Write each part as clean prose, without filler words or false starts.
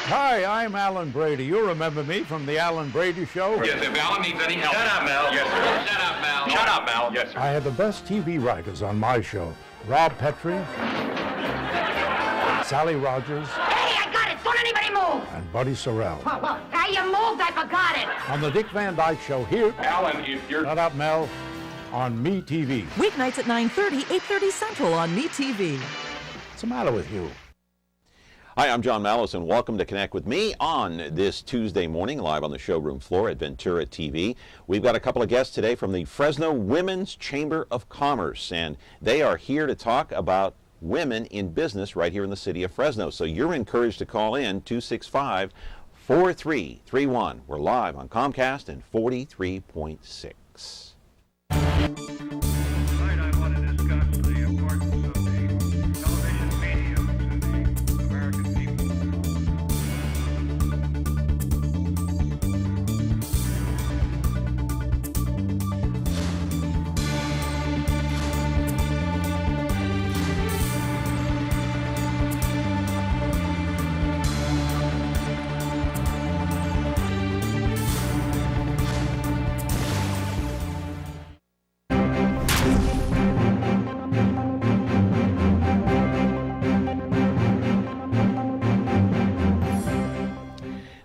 Hi, I'm Alan Brady. You remember me from the Alan Brady Show? Yes, if Alan needs any help. Shut up, Mel. Yes, sir. Shut up, Mel. Shut up, Mel. Yes, sir. I had the best TV writers on my show. Rob Petrie, Sally Rogers, Hey, I got it! Don't anybody move! and Buddy Sorrell. Well, how you moved? I forgot it! On the Dick Van Dyke Show here, Alan, if you're... Shut Up Mel, on Me TV. Weeknights at 9:30, 8:30 Central on Me TV. What's the matter with you? Hi, I'm John Malos, and welcome to Connect with me on this Tuesday morning, live on the showroom floor at Ventura TV. We've got a couple of guests today from the Fresno Women's Chamber of Commerce, and they are here to talk about women in business right here in the city of Fresno. So you're encouraged to call in 265-4331. We're live on Comcast and 43.6.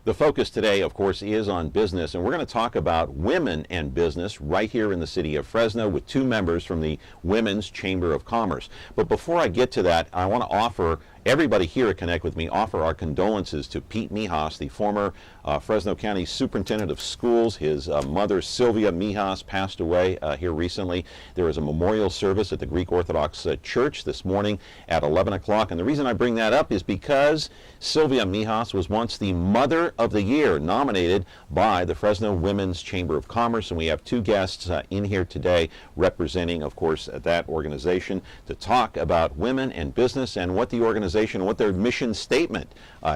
The focus today, of course, is on business, and we're going to talk about women and business right here in the city of Fresno with two members from the Women's Chamber of Commerce. But before I get to that, I want to offer everybody here at Connect with Me, offer our condolences to Pete Mijas, the former Fresno County Superintendent of Schools. His mother, Sylvia Mijas, passed away here recently. There was a memorial service at the Greek Orthodox Church this morning at 11 o'clock. And the reason I bring that up is because Sylvia Mijas was once the Mother of the Year, nominated by the Fresno Women's Chamber of Commerce. And we have two guests in here today representing, of course, that organization to talk about women and business and what the organization, what their mission statement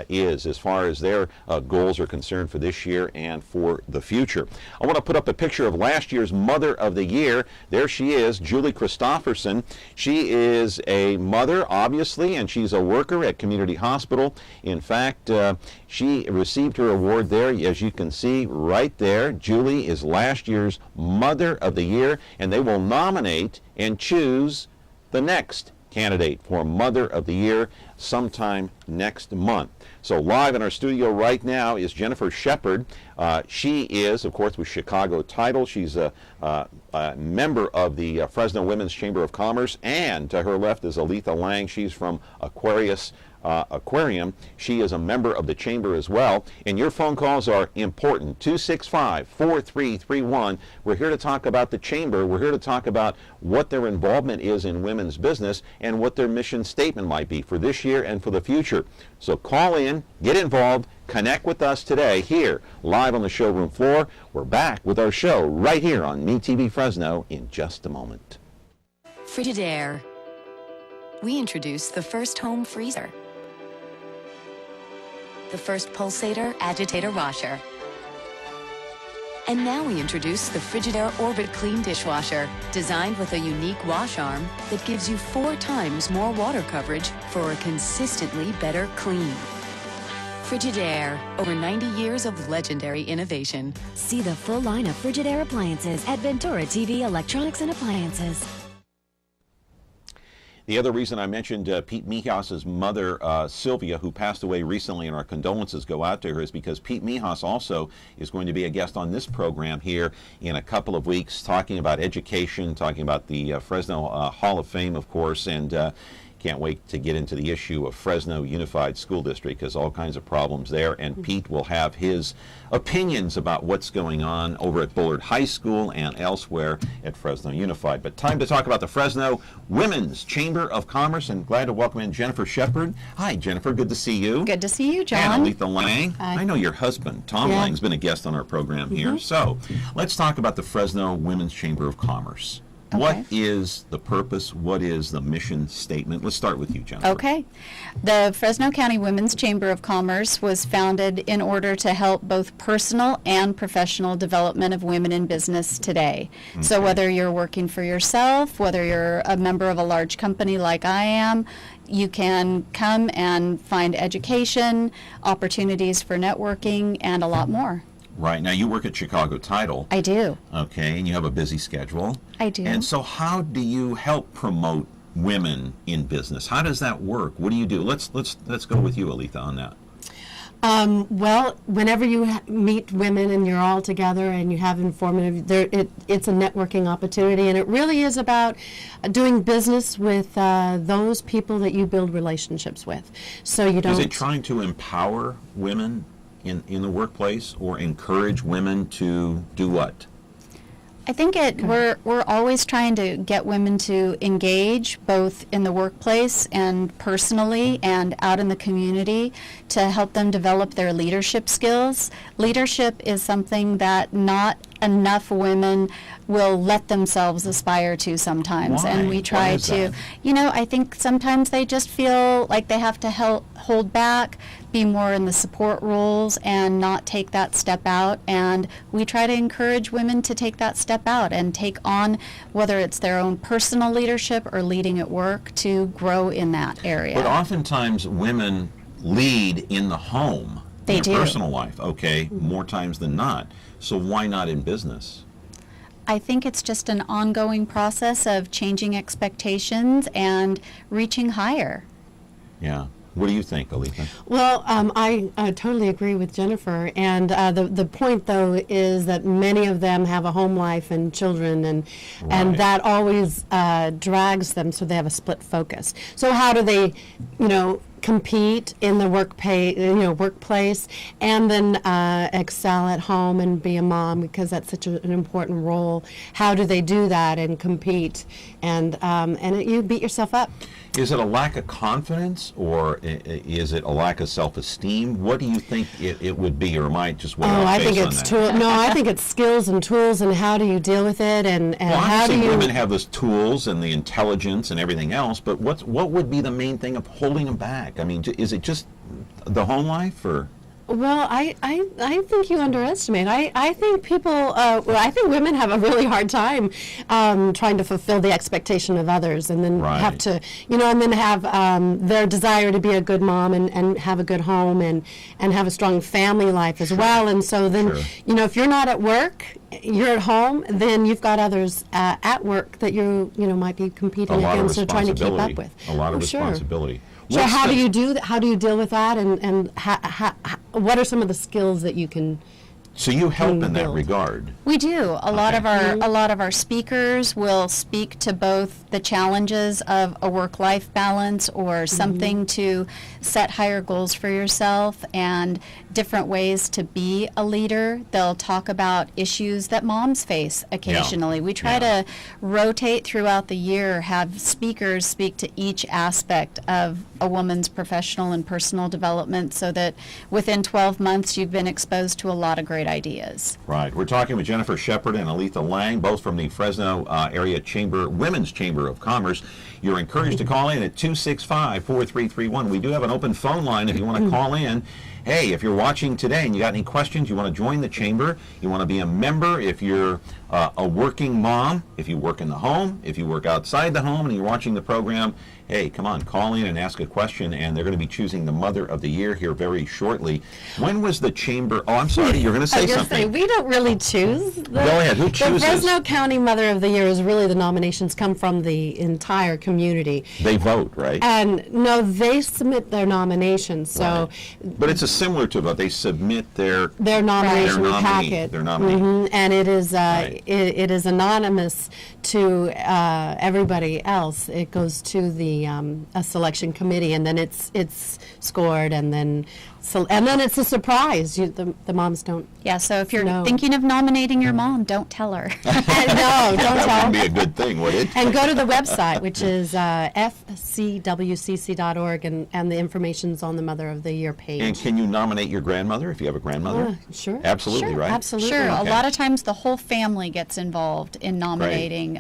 is as far as their goals are concerned for this year and for the future. I want to put up a picture of last year's Mother of the Year. There she is, Julie Christopherson. She is a mother, obviously, and she's a worker at Community Hospital. In fact, she received her award there, as you can see right there. Julie is last year's Mother of the Year, and they will nominate and choose the next candidate for Mother of the Year sometime next month. So live in our studio right now is Jennifer Shepard. She is, of course, with Chicago Title. She's a member of the Fresno Women's Chamber of Commerce, and to her left is Aletha Lang. She's from Aquarium. She is a member of the chamber as well. And your phone calls are important. 265-4331. We're here to talk about the chamber. We're here to talk about what their involvement is in women's business and what their mission statement might be for this year and for the future. So call in, get involved, connect with us today here live on the showroom floor. We're back with our show right here on Me TV Fresno in just a moment. Frigidaire. We introduced the first home freezer, the first pulsator agitator washer, and now we introduce the Frigidaire Orbit Clean Dishwasher, designed with a unique wash arm that gives you 4 times more water coverage for a consistently better clean. Frigidaire, over 90 years of legendary innovation. See the full line of Frigidaire appliances at Ventura TV Electronics and Appliances. The other reason I mentioned Pete Mijas' mother, Sylvia, who passed away recently, and our condolences go out to her, is because Pete Mijas also is going to be a guest on this program here in a couple of weeks, talking about education, talking about the Fresno Hall of Fame, of course, and can't wait to get into the issue of Fresno Unified School District, because all kinds of problems there, and Pete will have his opinions about what's going on over at Bullard High School and elsewhere at Fresno Unified. But time to talk about the Fresno Women's Chamber of Commerce, and glad to welcome in Jennifer Shepard. Hi, Jennifer. Good to see you. Good to see you, John. And Aletha Lang. Hi. I know your husband, Tom Lang's been a guest on our program here. So let's talk about the Fresno Women's Chamber of Commerce. Okay. What is the purpose? What is the mission statement? Let's start with you, Jennifer. Okay. The Fresno County Women's Chamber of Commerce was founded in order to help both personal and professional development of women in business today. Okay. So whether you're working for yourself, whether you're a member of a large company like I am, you can come and find education, opportunities for networking, and a lot more. Right. Now, you work at Chicago Title. I do. Okay, and you have a busy schedule. I do. And so how do you help promote women in business? How does that work? What do you do? Let's go with you, Aletha, on that. Well, whenever you meet women and you're all together and you have informative, it's a networking opportunity, and it really is about doing business with those people that you build relationships with. So you don't. Is it trying to empower women in the workplace, or encourage women to do what? I think we're always trying to get women to engage both in the workplace and personally and out in the community to help them develop their leadership skills. Leadership is something that not enough women will let themselves aspire to sometimes. Why? And we try Why is to, that? I think sometimes they just feel like they have to hold back, be more in the support roles, and not take that step out. And we try to encourage women to take that step out and take on, whether it's their own personal leadership or leading at work, to grow in that area. But oftentimes women lead in the home, They in do. their personal life, okay, more times than not. So why not in business? I think it's just an ongoing process of changing expectations and reaching higher. Yeah. What do you think, Aletha? Well, I totally agree with Jennifer, and the point, though, is that many of them have a home life and children, and Right. that always drags them, so they have a split focus. So how do they, compete in the workplace, and then excel at home and be a mom, because that's such an important role? How do they do that and compete? And you beat yourself up. Is it a lack of confidence, or is it a lack of self-esteem? What do you think it would be, or am I just way off I base think on it's that? No, I think it's skills and tools, and how do you deal with it, and Well, how do obviously you. women have those tools and the intelligence and everything else, but what would be the main thing of holding them back? I mean, is it just the home life, or? Well, I think you underestimate. I think people, I think women have a really hard time trying to fulfill the expectation of others, and then Right. have to, and then have their desire to be a good mom and have a good home and have a strong family life as well. And so then, Sure. if you're not at work, you're at home, then you've got others at work that you might be competing A lot of against or trying to keep responsibility. up with. A lot of Sure. responsibility. So What's how the- do you do that? How do you deal with that? And what are some of the skills that you can? So you help in that build? regard. We do. A lot Okay. of our speakers will speak to both the challenges of a work-life balance or something to set higher goals for yourself and different ways to be a leader. They'll talk about issues that moms face occasionally. We try to rotate throughout the year, have speakers speak to each aspect of a woman's professional and personal development, so that within 12 months you've been exposed to a lot of great ideas. Right. We're talking with Jennifer Shepard and Aletha Lang, both from the Fresno area Women's Chamber of Commerce. You're encouraged to call in at 265-4331. We do have an open phone line if you want to call in. Hey, if you're watching today and you got any questions, you want to join the chamber, you want to be a member, if you're a working mom, if you work in the home, if you work outside the home and you're watching the program, hey, come on, call in and ask a question, and they're going to be choosing the Mother of the Year here very shortly. When was the chamber? Oh, I'm sorry, you're going to say something. We don't really choose. Go ahead, who chooses? The Fresno County Mother of the Year is really, the nominations come from the entire community. They vote, right? And no, they submit their nominations. So But it's a similar to vote. They submit their nomination Their nominee, packet. their nominee. And it is Right. it is anonymous to everybody else. It goes to the a selection committee, and then it's scored, and then it's a surprise. The moms don't. Yeah, so if you're No. thinking of nominating your mom, don't tell her. No, don't That tell. wouldn't be a good thing, would it? And go to the website, which is fcwcc.org, and the information's on the Mother of the Year page. And can you nominate your grandmother if you have a grandmother? Sure. Absolutely, Sure, right? Absolutely. Sure, Okay. a lot of times the whole family gets involved in nominating.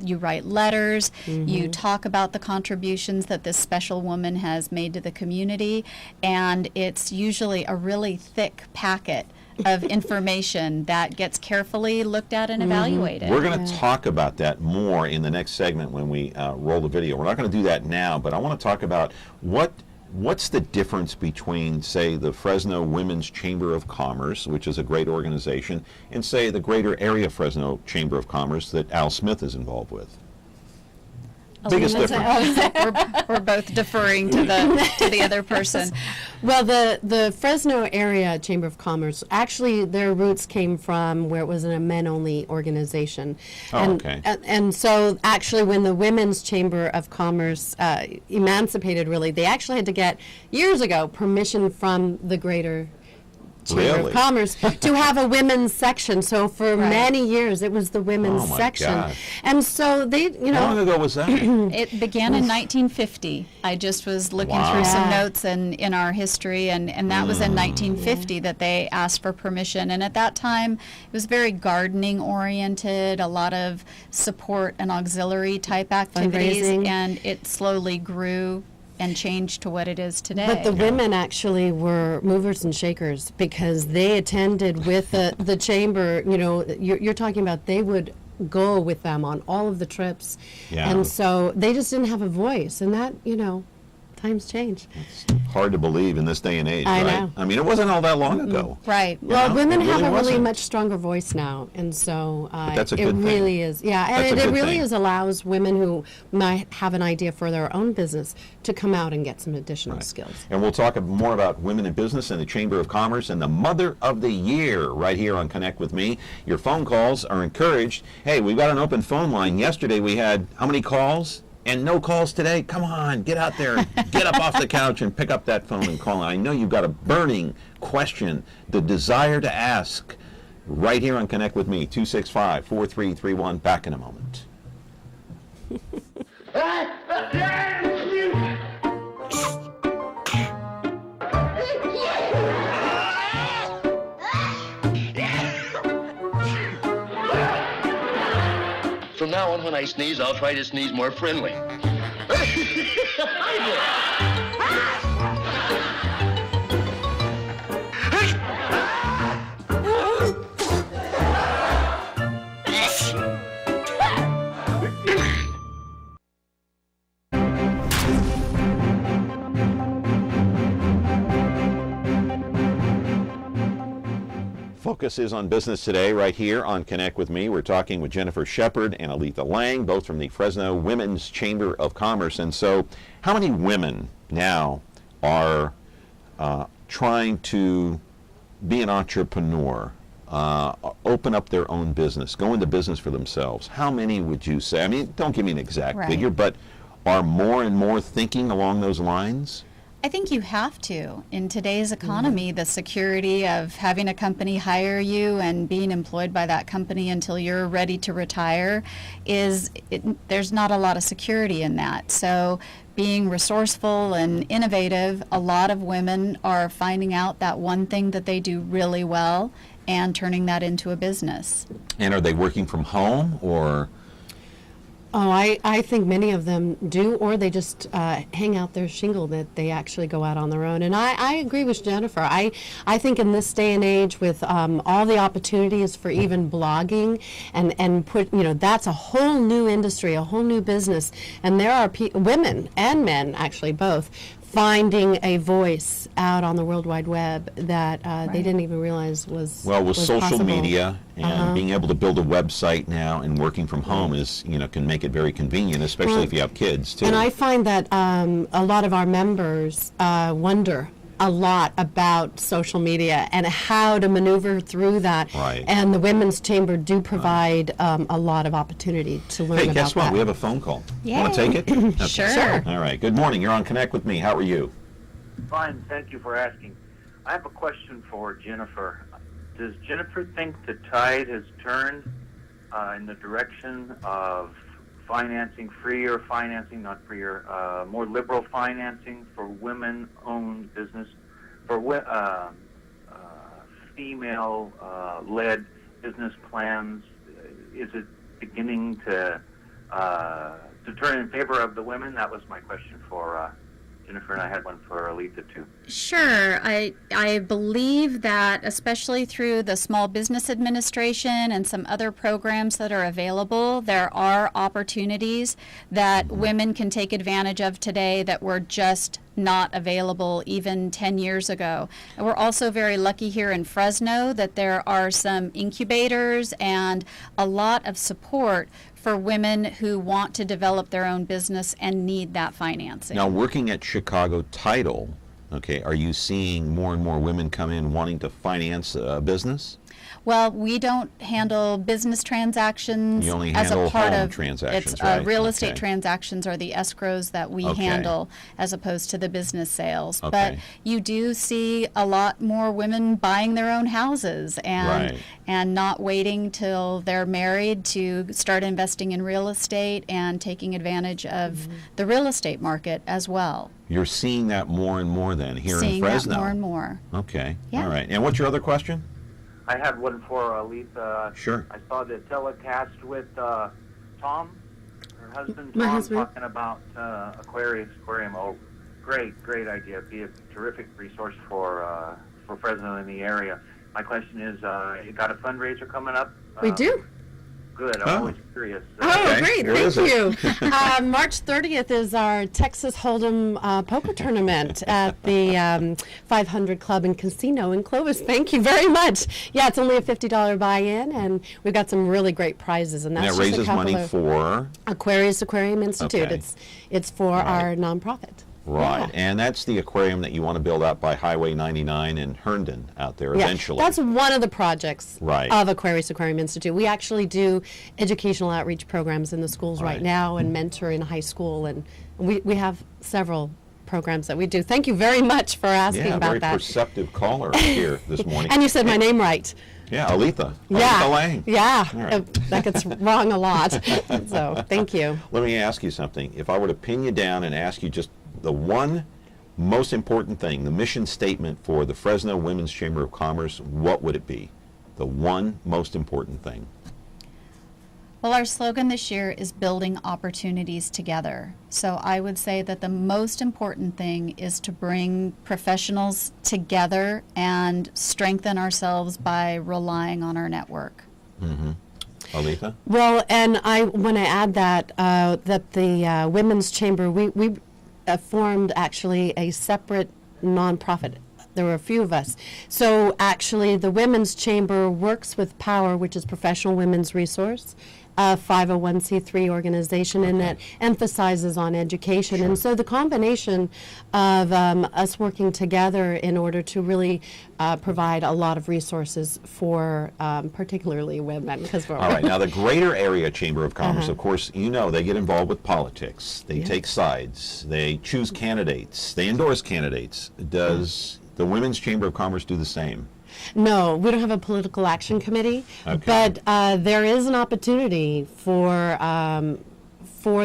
You write letters, you talk about the contributions that this special woman has made to the community, and it's usually a really thick packet of information that gets carefully looked at and evaluated. We're going to talk about that more in the next segment when we roll the video. We're not going to do that now, but I want to talk about what's the difference between, say, the Fresno Women's Chamber of Commerce, which is a great organization, and, say, the Greater Area Fresno Chamber of Commerce that Al Smith is involved with. Biggest difference. We're both deferring to the other person. Well, the Fresno Area Chamber of Commerce, actually their roots came from where it was a men-only organization. Okay. And so actually when the Women's Chamber of Commerce emancipated, really, they actually had to get, years ago, permission from the Greater Chamber of Commerce to have a women's section. So for many years it was the women's section. God. And so they, How long ago was that? It began in 1950. I just was looking through some notes in our history, and that was in 1950 that they asked for permission. And at that time it was very gardening oriented, a lot of support and auxiliary type activities, and it slowly grew and changed to what it is today. But the women actually were movers and shakers because they attended with the chamber. You're talking about they would go with them on all of the trips. And so they just didn't have a voice. And that, times change. It's hard to believe in this day and age, I right? know. I mean, it wasn't all that long ago. Right. Well, women have a really wasn't. much stronger voice now, and so that's a it good thing. really is. Yeah, and That's a it good really thing. is allows women who might have an idea for their own business to come out and get some additional skills. And we'll talk more about women in business and the Chamber of Commerce and the Mother of the Year right here on Connect with Me. Your phone calls are encouraged. Hey, we've got an open phone line. Yesterday we had how many calls? And no calls today? Come on, get out there, get up off the couch and pick up that phone and call. I know you've got a burning question, the desire to ask, right here on Connect with Me, 265-4331. Back in a moment. From now on, when I sneeze, I'll try to sneeze more friendly. Focus is on business today right here on Connect with Me. We're talking with Jennifer Shepard and Aletha Lang, both from the Fresno Women's Chamber of Commerce. And so how many women now are trying to be an entrepreneur, open up their own business, go into business for themselves? How many would you say? I mean, don't give me an exact figure, but are more and more thinking along those lines? I think you have to. In today's economy, the security of having a company hire you and being employed by that company until you're ready to retire there's not a lot of security in that. So being resourceful and innovative, a lot of women are finding out that one thing that they do really well and turning that into a business. And are they working from home or? Oh, I think many of them do, or they just hang out their shingle that they actually go out on their own. And I agree with Jennifer. I think in this day and age with all the opportunities for even blogging and that's a whole new industry, a whole new business. And there are women and men, actually both, finding a voice out on the World Wide Web that they didn't even realize was with social possible. Media and being able to build a website now and working from home is, can make it very convenient, especially if you have kids too. And I find that a lot of our members wonder a lot about social media and how to maneuver through that. Right. And the Women's Chamber do provide a lot of opportunity to learn about that. Hey, guess what? We have a phone call. Yay. Want to take it? Okay. Sure. All right. Good morning. You're on Connect with Me. How are you? Fine. Thank you for asking. I have a question for Jennifer. Does Jennifer think the tide has turned in the direction of financing, freer financing, not freer, more liberal financing for women-owned business, for female-led business plans? Is it beginning to turn in favor of the women? That was my question for Jennifer, and I had one for Aletha too. Sure. I believe that, especially through the Small Business Administration and some other programs that are available, there are opportunities that women can take advantage of today that were just not available even 10 years ago. And we're also very lucky here in Fresno that there are some incubators and a lot of support for women who want to develop their own business and need that financing. Now, working at Chicago Title, okay, are you seeing more and more women come in wanting to finance a business? Well, we don't handle business transactions. You only as handle a part home of transactions, it's, right? real estate Okay. transactions are the escrows that we Okay. handle as opposed to the business sales. Okay. But you do see a lot more women buying their own houses and Right. and not waiting till they're married to start investing in real estate and taking advantage of the real estate market as well. You're seeing that more and more then here Seeing in Fresno. that more and more. Okay. Yeah. All right. And what's your other question? I had one for Aletha. Sure. I saw the telecast with Tom, her husband My Tom, husband. talking about aquarium. Oh, great idea. Be a terrific resource for Fresno in the area. My question is, you got a fundraiser coming up? We do. Good. Oh. I'm always curious. Oh, Okay. great. Where is Thank it? you. March 30th is our Texas Hold'em poker tournament at the 500 Club and Casino in Clovis. Thank you very much. Yeah, it's only a $50 buy-in, and we've got some really great prizes. And And that's that just a raises couple money of for? Aquarius Aquarium Institute. Okay. It's for our nonprofit. Right. Yeah. And that's the aquarium that you want to build out by Highway 99 in Herndon out there Yeah, eventually. that's one of the projects Right. of Aquarius Aquarium Institute. We actually do educational outreach programs in the schools right Right. now and mentor in high school, and we have several programs that we do. Thank you very much for asking yeah, about very that. perceptive caller here this morning. And you said my name right. Yeah, Aletha. Yeah. Aletha Lang. Yeah, All right. that gets wrong a lot. So thank you. Let me ask you something. If I were to pin you down and ask you just the one most important thing, the mission statement for the Fresno Women's Chamber of Commerce, what would it be? The one most important thing. Well, our slogan this year is building opportunities together. So I would say that the most important thing is to bring professionals together and strengthen ourselves by relying on our network. Mm-hmm. Aletha? Well, and I want to add that that the Women's Chamber, we formed actually a separate nonprofit. There were a few of us. So actually the Women's Chamber works with POWER, which is Professional Women's Resource, a 501c3 organization, and that emphasizes on education. Sure. And so the combination of us working together in order to really provide a lot of resources for particularly women. Because we're All right. Now, the Greater Area Chamber of Commerce, of course, you know, they get involved with politics. They take sides. They choose candidates. They endorse candidates. Does the Women's Chamber of Commerce do the same? No, we don't have a political action committee, Okay. but there is an opportunity for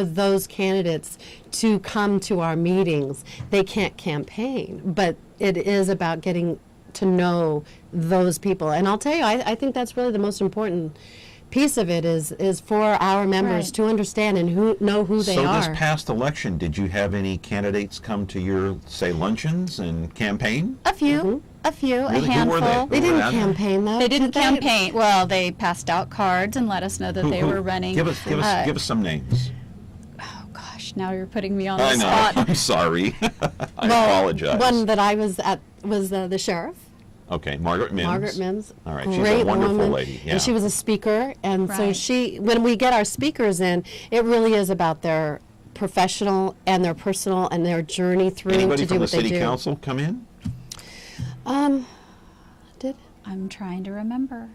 those candidates to come to our meetings. They can't campaign, but it is about getting to know those people. And I'll tell you, I think that's really the most important piece of it is for our members Right. to understand and know who they So are. this past election, did you have any candidates come to your, say, luncheons and campaign? A few, a Really? Who handful. were they? They Who were didn't out there? campaign, though. They didn't did campaign. Well, they passed out cards and let us know that Who- they who- were running. Give us some names. Oh gosh, now you're putting me on I the know. spot. I'm sorry. I Well, apologize. one that I was at was the sheriff. Okay, Margaret Mims. Margaret Mims. All right, she's a great wonderful woman, lady. Yeah. And she was a speaker, and so Right. when we get our speakers in, it really is about their professional and their personal and their journey through Anybody to do from the what they city do. council come in? I'm trying to remember.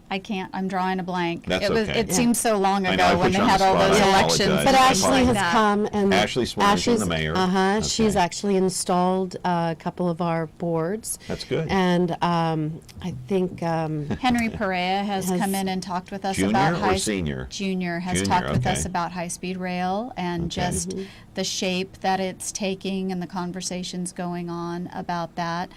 I can't. I'm drawing a blank. That's it was. okay. It seems so long I know, I ago put when they you on had the all spot. those I elections. apologize. But I Ashley has apologize. come, and Ashley Swearingen, the mayor. Okay. She's Okay. actually installed a couple of our boards. That's good. And I think Henry Perea has come in and talked with us Junior about or senior? Junior has Junior, talked with us okay. about high-speed rail and Okay. just the shape that it's taking and the conversations going on about that.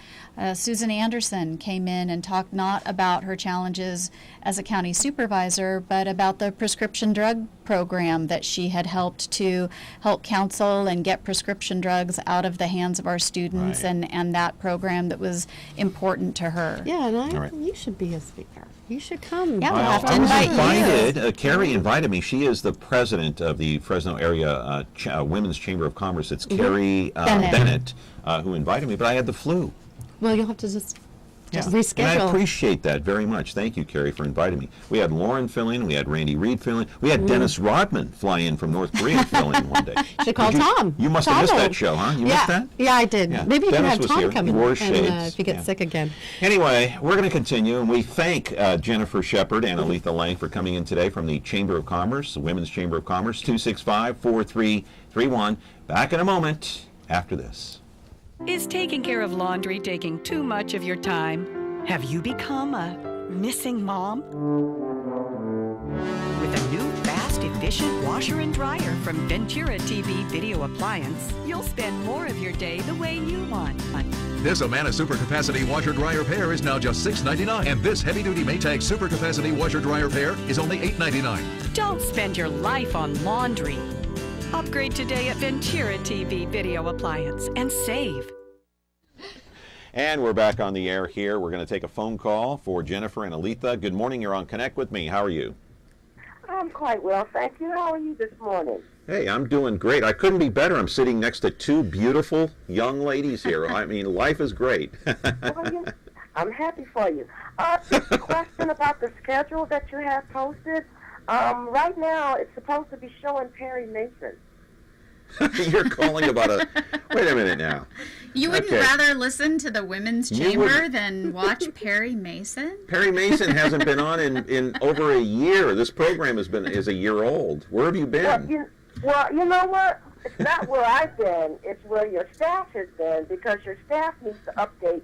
Susan Anderson came in and talked not about her challenges as a county supervisor, but about the prescription drug program that she had helped to help counsel and get prescription drugs out of the hands of our students, Right. and that program that was important to her. Yeah, and All right. you should be a speaker. You should come. Yeah, we'll have to I was invite invited. Carrie invited me. She is the president of the Fresno area Women's Chamber of Commerce. It's Carrie Bennett who invited me, but I had the flu. Well, you'll have to just And I reschedule. appreciate that very much. Thank you, Carrie, for inviting me. We had Lauren fill in. We had Randy Reed fill in. We had Dennis Rodman fly in from North Korea fill in one day. Should call Tom. You must have missed that show, huh? You missed that? Yeah, I did. Yeah. Maybe you can Dennis have was Tom here. come He in wore and, shades. if you get sick again. Anyway, we're going to continue, and we thank Jennifer Shepard and Aletha Lang for coming in today from the Chamber of Commerce, the Women's Chamber of Commerce, 265-4331. Back in a moment after this. Is taking care of laundry taking too much of your time? Have you become a missing mom? With a new fast, efficient washer and dryer from Ventura TV Video Appliance, you'll spend more of your day the way you want. This Amana Super Capacity Washer Dryer Pair is now just $6.99, and this heavy-duty Maytag Super Capacity Washer Dryer Pair is only $8.99. Don't spend your life on laundry. Upgrade today at Ventura TV Video Appliance and save. And we're back on the air here. We're going to take a phone call for Jennifer and Aletha. Good morning. You're on Connect with Me. How are you? I'm quite well, thank you. How are you this morning? Hey, I'm doing great. I couldn't be better. I'm sitting next to two beautiful young ladies here. I mean, life is great. Well, I'm happy for you. Just a question about the schedule that you have posted. Right now, it's supposed to be showing Perry Mason. You're calling about a... Wait a minute now. You wouldn't rather listen to the Women's Chamber than watch Perry Mason? Perry Mason hasn't been on in over a year. This program is a year old. Where have you been? Well, you know what? It's not where I've been. It's where your staff has been, because your staff needs to update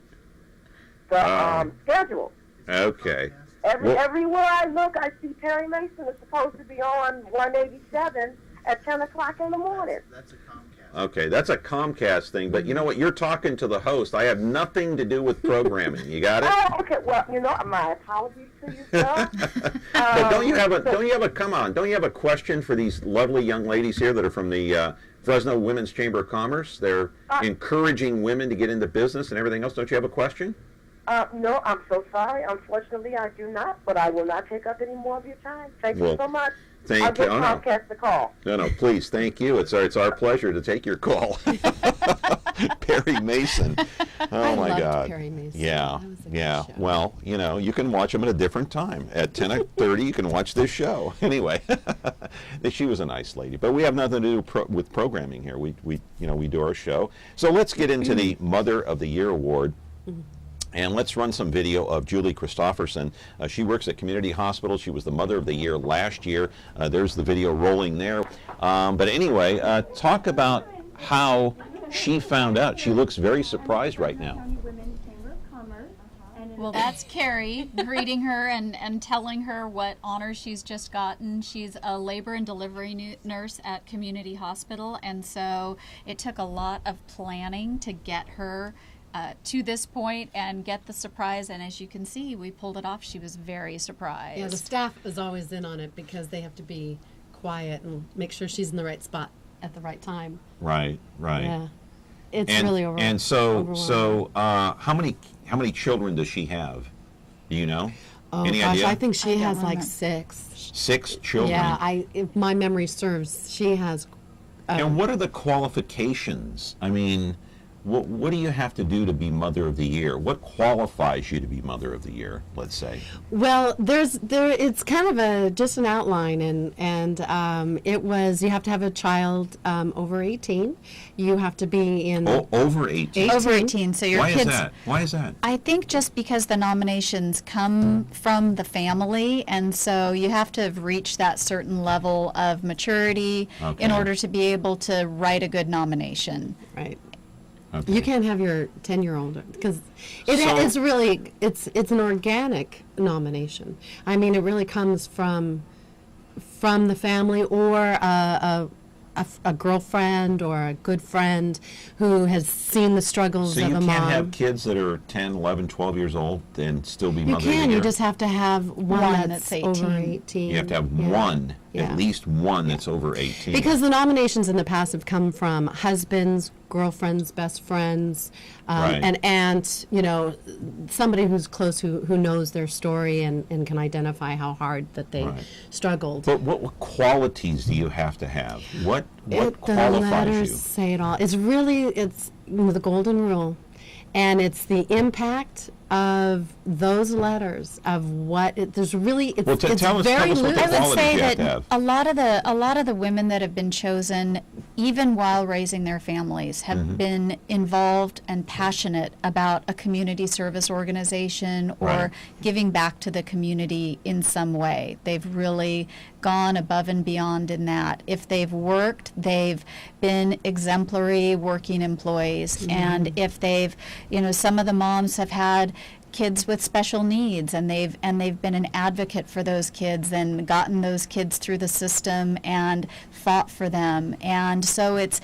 the schedule. Okay. Everywhere I look, I see Perry Mason is supposed to be on 187 at 10 o'clock in the morning. That's a Comcast. Okay, that's a Comcast thing, but you know what? You're talking to the host. I have nothing to do with programming. You got it? Oh, okay. Well, my apologies to you, sir. But don't you have a question for these lovely young ladies here that are from the Fresno Women's Chamber of Commerce? They're encouraging women to get into business and everything else. Don't you have a question? No, I'm so sorry. Unfortunately, I do not, but I will not take up any more of your time. Thank you so much. I'll give Comcast the call. No, please, thank you. It's our pleasure to take your call. Perry Mason. Oh, my God. Perry Mason. Yeah. Well, you can watch him at a different time. At 10:30, you can watch this show. Anyway, she was a nice lady, but we have nothing to do with programming here. We do our show. So let's get into the Mother of the Year Award. And let's run some video of Julie Christofferson. She works at Community Hospital. She was the Mother of the Year last year. There's the video rolling there. But anyway, talk about how she found out. She looks very surprised right now. Well, that's Carrie greeting her and telling her what honor she's just gotten. She's a labor and delivery nurse at Community Hospital, and so it took a lot of planning to get her to this point and get the surprise, and as you can see, we pulled it off. She was very surprised. Yeah, the staff is always in on it because they have to be quiet and make sure she's in the right spot at the right time. Right. Yeah, it's really overwhelming. And so how many children does she have? Do you know? Oh Any gosh, idea? I think she has like 6. 6 children. Yeah, if my memory serves, she has. And what are the qualifications? I mean, what do you have to do to be Mother of the Year? What qualifies you to be Mother of the Year, let's say? Well, it's kind of just an outline, and it was, you have to have a child over 18. You have to be in over 18. Over 18. So your kids. Why is that? I think just because the nominations come from the family, and so you have to have reached that certain level of maturity in order to be able to write a good nomination. Right. Okay. You can't have your 10-year-old because it's really it's an organic nomination. I mean, it really comes from the family or a a girlfriend or a good friend who has seen the struggles So of you a can't mom. have kids that are 10, 11, 12 years old and still be You Mother of the can. Year? You just have to have one that's over 18. You have to have one, at least one that's over 18. Because the nominations in the past have come from husbands, girlfriends, best friends, Right. an aunt, somebody who's close who knows their story and can identify how hard that they struggled. But what qualities do you have to have? What The qualifies letters you? say it all. It's the golden rule, and it's the impact of those letters of there's really it's, Well, it's tell us very what the loose. I would qualities say you have that to have. a lot of the women that have been chosen, even while raising their families, have been involved and passionate about a community service organization or Right. giving back to the community in some way. They've really gone above and beyond in that. If they've worked, they've been exemplary working employees, and if they've, some of the moms have had kids with special needs, and they've been an advocate for those kids and gotten those kids through the system and fought for them. And so it's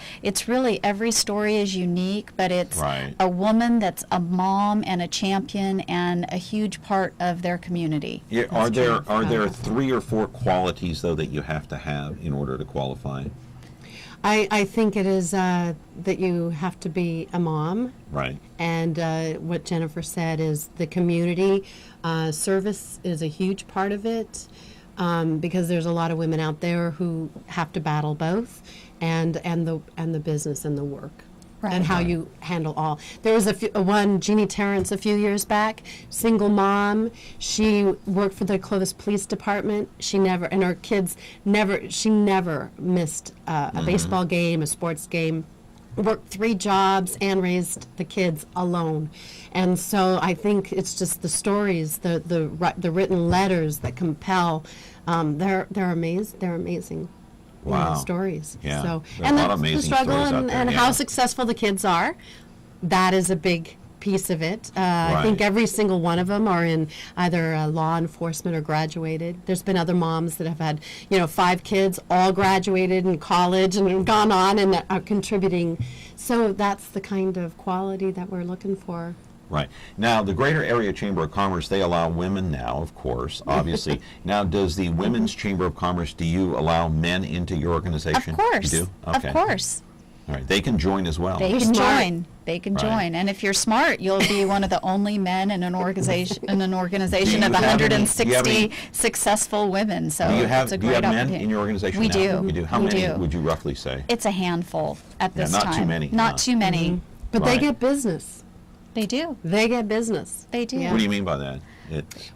really, every story is unique, but it's a woman that's a mom and a champion and a huge part of their community. Yeah, are there 3 or 4 qualities though that you have to have in order to qualify? I think it is that you have to be a mom. Right. And what Jennifer said is the community service is a huge part of it, because there's a lot of women out there who have to battle both, and the business and the work. Right. And how you handle all. There was one, Jeannie Terrence, a few years back, single mom. She worked for the Clovis Police Department. She never missed a baseball game, a sports game. Worked 3 jobs and raised the kids alone. And so I think it's just the stories, the written letters that compel. They're amazing. Wow. Stories. Yeah. So, There are and a lot of the amazing struggle stories out and, there, and yeah. how successful the kids are, that is a big piece of it. I think Right. every single one of them are in either law enforcement or graduated. There's been other moms that have had, 5 kids, all graduated in college and gone on and are contributing. So that's the kind of quality that we're looking for. Right. Now, the Greater Area Chamber of Commerce, they allow women now, of course, obviously. Now, does the Women's Chamber of Commerce, do you allow men into your organization? Of course. You do? Okay. Of course. All right. They can join as well. They can join. They can Right. join. And if you're smart, you'll be one of the only men in an organization of Do you 160 have any- successful women. So do you have, it's a do you great have men opportunity. in your organization We now? do. You do. How We many do. would you roughly say? It's a handful at Yeah, this not time. too many, Not huh? too many. But Right. they get business. They do. They get business. They do. What do you mean by that?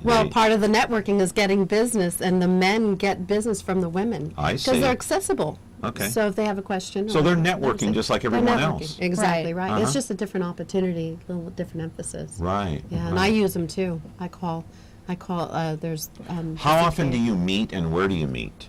Well, part of the networking is getting business, and the men get business from the women. I see. Because they're accessible. Okay. So if they have a question. So or- they're networking just like They're everyone networking. else. Exactly right. Uh-huh. It's just a different opportunity, a little different emphasis. Right. Yeah, and right. I use them too. I call, there's. How often do you meet and where do you meet?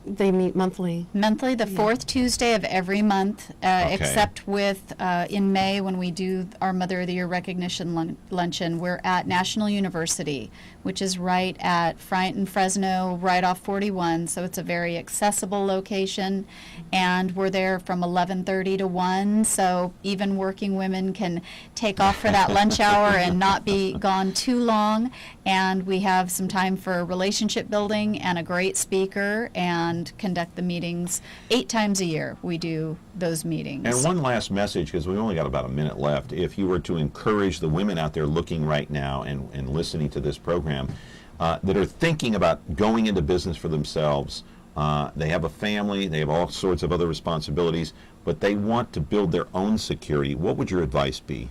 They meet monthly. Monthly, the fourth Tuesday of every month, except with in May when we do our Mother of the Year recognition luncheon. We're at National University, which is right at Fresno, right off 41. So it's a very accessible location, and we're there from 11:30 to 1. So even working women can take off for that lunch hour and not be gone too long. And we have some time for relationship building and a great speaker, and conduct the meetings 8 times a year. We do those meetings. And one last message, because we've only got about a minute left. If you were to encourage the women out there looking right now and listening to this program that are thinking about going into business for themselves, they have a family, they have all sorts of other responsibilities, but they want to build their own security, what would your advice be?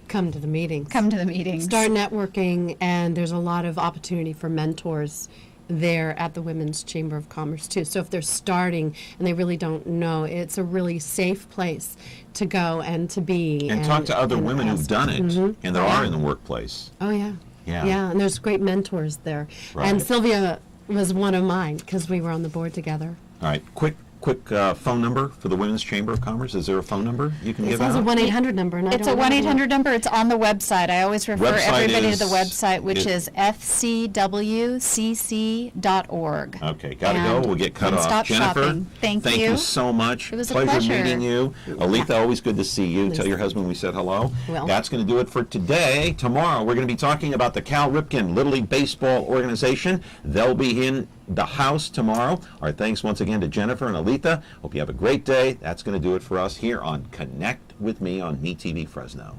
Come to the meetings. Come to the meetings. Start networking, and there's a lot of opportunity for mentors there at the Women's Chamber of Commerce too. So if they're starting and they really don't know, it's a really safe place to go and to be. And talk to other women who've done it and that are in the workplace. Oh yeah. Yeah. Yeah, and there's great mentors there. Right. And Sylvia was one of mine because we were on the board together. All right, quick quick phone number for the Women's Chamber of Commerce? Is there a phone number you can It give has a out? 1-800 number. And I It's a don't know 1-800 number. It's on the website. I always refer everybody to the is- website, which is fcwcc.org. Okay, gotta go. And We'll get cut off. one-stop Jennifer, shopping. Thank you you. so much. It was a pleasure pleasure. meeting you. Aletha, always good to see you. Tell your husband we said hello. Will. That's going to do it for today. Tomorrow, we're going to be talking about the Cal Ripken Little League Baseball organization. They'll be in the house tomorrow. Our thanks once again to Jennifer and Aletha. Hope you have a great day. That's going to do it for us here on Connect with Me on MeTV Fresno.